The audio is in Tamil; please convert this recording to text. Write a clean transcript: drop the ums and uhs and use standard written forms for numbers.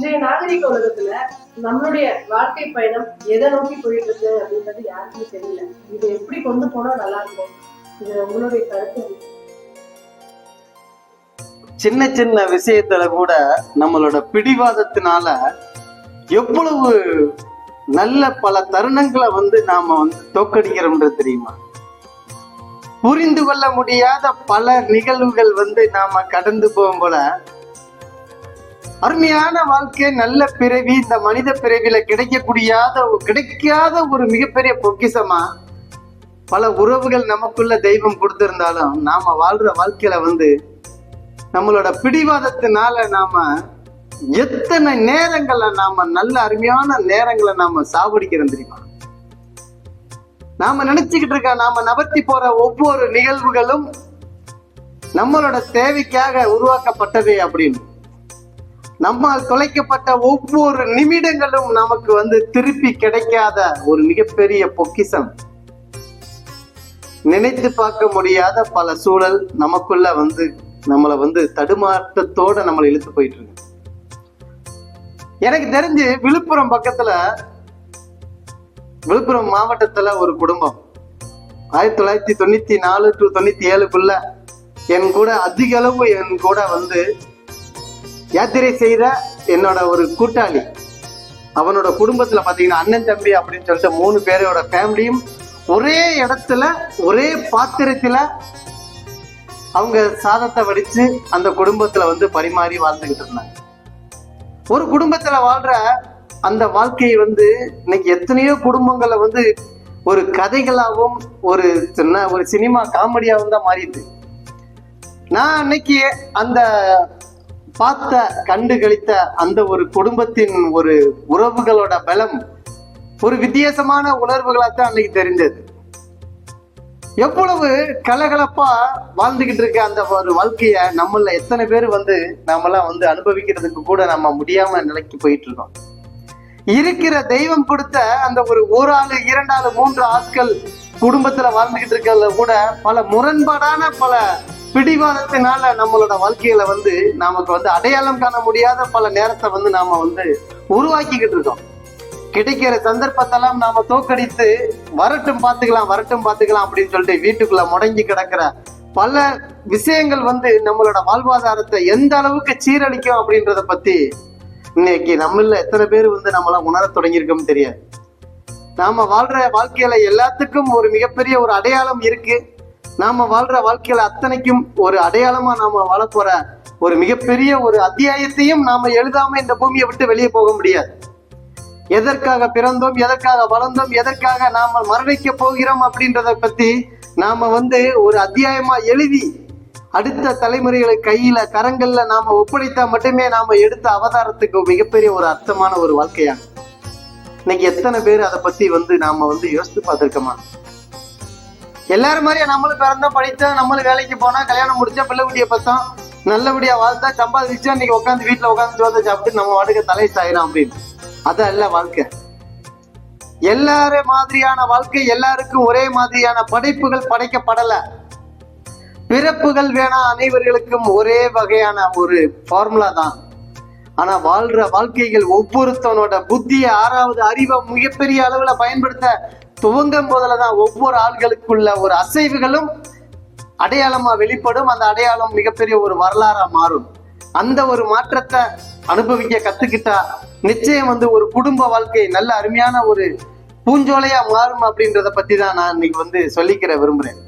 இன்றைய நாகரிக உலகத்துல நம்மளுடைய வாழ்க்கை பயணம் எதை நோக்கி போயிட்டு இருக்கு அப்படின்றது யாருக்குமே தெரியல. இதை எப்படி கொண்டு போனா நல்லா இருக்கும்? இது உங்களுடைய கருத்து? சின்ன சின்ன விஷயத்துல கூட நம்மளோட பிடிவாதத்தினால எவ்வளவு நல்ல பல தருணங்களை நாம தோக்கடிக்கிறோம்ன்றது தெரியுமா? புரிந்து கொள்ள முடியாத பல நிகழ்வுகள் நாம கடந்து போகும் போல அருமையான வாழ்க்கை, நல்ல பிறவி, இந்த மனித பிறவில கிடைக்காத ஒரு மிகப்பெரிய பொக்கிஷமா பல உறவுகள் நமக்குள்ள தெய்வம் கொடுத்திருந்தாலும் நாம வாழ்ற வாழ்க்கையில நம்மளோட பிடிவாதத்தினால நாம எத்தனை நேரங்களை நாம நல்ல அருமையான நேரங்களை நாம சாவடிக்கிறோம் தெரியுமா? நாம நினைச்சுக்கிட்டு இருக்க நாம நகர்த்தி போற ஒவ்வொரு நிகழ்வுகளும் நம்மளோட தேவைக்காக உருவாக்கப்பட்டதே அப்படின்னு, நம்மால் தொலைக்கப்பட்ட ஒவ்வொரு நிமிடங்களும் நமக்கு திருப்பி கிடைக்காத ஒரு மிகப்பெரிய பொக்கிஷம். நினைத்து பார்க்க முடியாத பல சூழல் நமக்குள்ள நம்மளை தடுமாற்றத்தோட நம்மளை இழுத்து போயிட்டு இருக்கு. எனக்கு தெரிஞ்சு விழுப்புரம் மாவட்டத்துல ஒரு குடும்பம் 1994 to 97 என் கூட அதிக அளவு யாத்திரை செய்த என்னோட ஒரு கூட்டாளி, அவனோட குடும்பத்துல பாத்தீங்கன்னா அண்ணன் தம்பி அப்படின்னு சொல்லிட்டு 3 பேரோட ஃபேமிலியும் ஒரே இடத்துல ஒரே பாத்திரத்துல அவங்க சாதத்தை வடிச்சு அந்த குடும்பத்துல பரிமாறி வாழ்ந்துகிட்டு இருந்தாங்க. ஒரு குடும்பத்துல வாழ்ற அந்த வாழ்க்கையை இன்னைக்கு எத்தனையோ குடும்பங்களை ஒரு கதைகளாகவும் ஒரு சினிமா காமெடியாகவும் தான் மாறிடுது. நான் அன்னைக்கு அந்த கண்டு கழித்த அந்த ஒரு குடும்பத்தின் ஒரு உறவுகளோட பலம் ஒரு வித்தியாசமான உணர்வுகளாத்தான் அன்னைக்கு தெரிஞ்சது. எவ்வளவு கலகலப்பா வாழ்ந்துகிட்டு இருக்க அந்த ஒரு வாழ்க்கைய நம்மள எத்தனை பேர் நாமெல்லாம் அனுபவிக்கிறதுக்கு கூட நம்ம முடியாம நிலைக்கு போயிட்டு இருக்கோம். இருக்கிற தெய்வம் கொடுத்த அந்த ஒரு ஆளு 2 ஆளு 3 ஆட்கள் குடும்பத்துல வாழ்ந்துகிட்டு இருக்கிறதுல கூட பல முரண்பாடான பல பிடிவாதத்தினால நம்மளோட வாழ்க்கையில நமக்கு அடையாளம் காண முடியாத பல நேரத்தை நாம உருவாக்கிக்கிட்டு இருக்கோம். கிடைக்கிற சந்தர்ப்பத்தெல்லாம் நாம தோக்கடித்து வரட்டும் பாத்துக்கலாம் அப்படின்னு சொல்லிட்டு வீட்டுக்குள்ள முடங்கி கிடக்கிற பல விஷயங்கள் நம்மளோட வாழ்வாதாரத்தை எந்த அளவுக்கு சீரழிக்கும் அப்படின்றத பத்தி இன்னைக்கு நம்மள எத்தனை பேர் நம்மள உணர தொடங்கியிருக்கோம் தெரியாது. நாம வாழ்ற வாழ்க்கையில எல்லாத்துக்கும் ஒரு மிகப்பெரிய ஒரு அடையாளம் இருக்கு. நாம வாழ்ற வாழ்க்கையில அத்தனைக்கும் ஒரு அடையாளமா நாம வாழ போற ஒரு மிகப்பெரிய ஒரு அத்தியாயத்தையும் நாம எழுதாம இந்த பூமியை விட்டு வெளியே போக முடியாது. எதற்காக பிறந்தோம், எதற்காக வளர்ந்தோம், எதற்காக நாம மரணிக்க போகிறோம் அப்படின்றத பத்தி நாம ஒரு அத்தியாயமா எழுதி அடுத்த தலைமுறைகளை கையில கரங்கள்ல நாம ஒப்படைத்தா மட்டுமே நாம எடுத்த அவதாரத்துக்கு மிகப்பெரிய ஒரு அர்த்தமான ஒரு வாழ்க்கையா. இன்னைக்கு எத்தனை பேர் அதை பத்தி நாம யோசித்து பார்த்திருக்கோமா? எல்லாரும் மாதிரியா நம்மளும் பிறந்தோம், படித்தோம், நம்மளும் வேலைக்கு போனா, கல்யாணம் முடிச்சா, பிள்ளை குட்டியை பார்த்தோம், நல்லபடியா வாழ்த்தா, சம்பாதிச்சா, இன்னைக்கு உட்காந்து வீட்டுல உட்காந்து சோத சாப்பிட்டு நம்ம வாடகை தலை சாயிரும் அப்படின்னு. அதல்ல வாழ்க்கை. எல்லாரும் மாதிரியான வாழ்க்கை, எல்லாருக்கும் ஒரே மாதிரியான படைப்புகள் படைக்கப்படல. பிறப்புகள் வேணா அனைவர்களுக்கும் ஒரே வகையான ஒரு ஃபார்முலா தான். ஆனா வாழ்ற வாழ்க்கைகள் ஒவ்வொருத்தனோட புத்திய 6வது அறிவை மிகப்பெரிய அளவுல பயன்படுத்த துவங்கும் போதுலதான் ஒவ்வொரு ஆள்களுக்குள்ள ஒரு அசைவுகளும் அடையாளமா வெளிப்படும். அந்த அடையாளம் மிகப்பெரிய ஒரு வரலாறா மாறும். அந்த ஒரு மாற்றத்தை அனுபவிக்க கத்துக்கிட்டா நிச்சயம் ஒரு குடும்ப வாழ்க்கை நல்ல அருமையான ஒரு பூஞ்சோலையா மாறும் அப்படின்றத பத்தி தான் நான் இன்னைக்கு சொல்லிக்கிற விரும்புறேன்.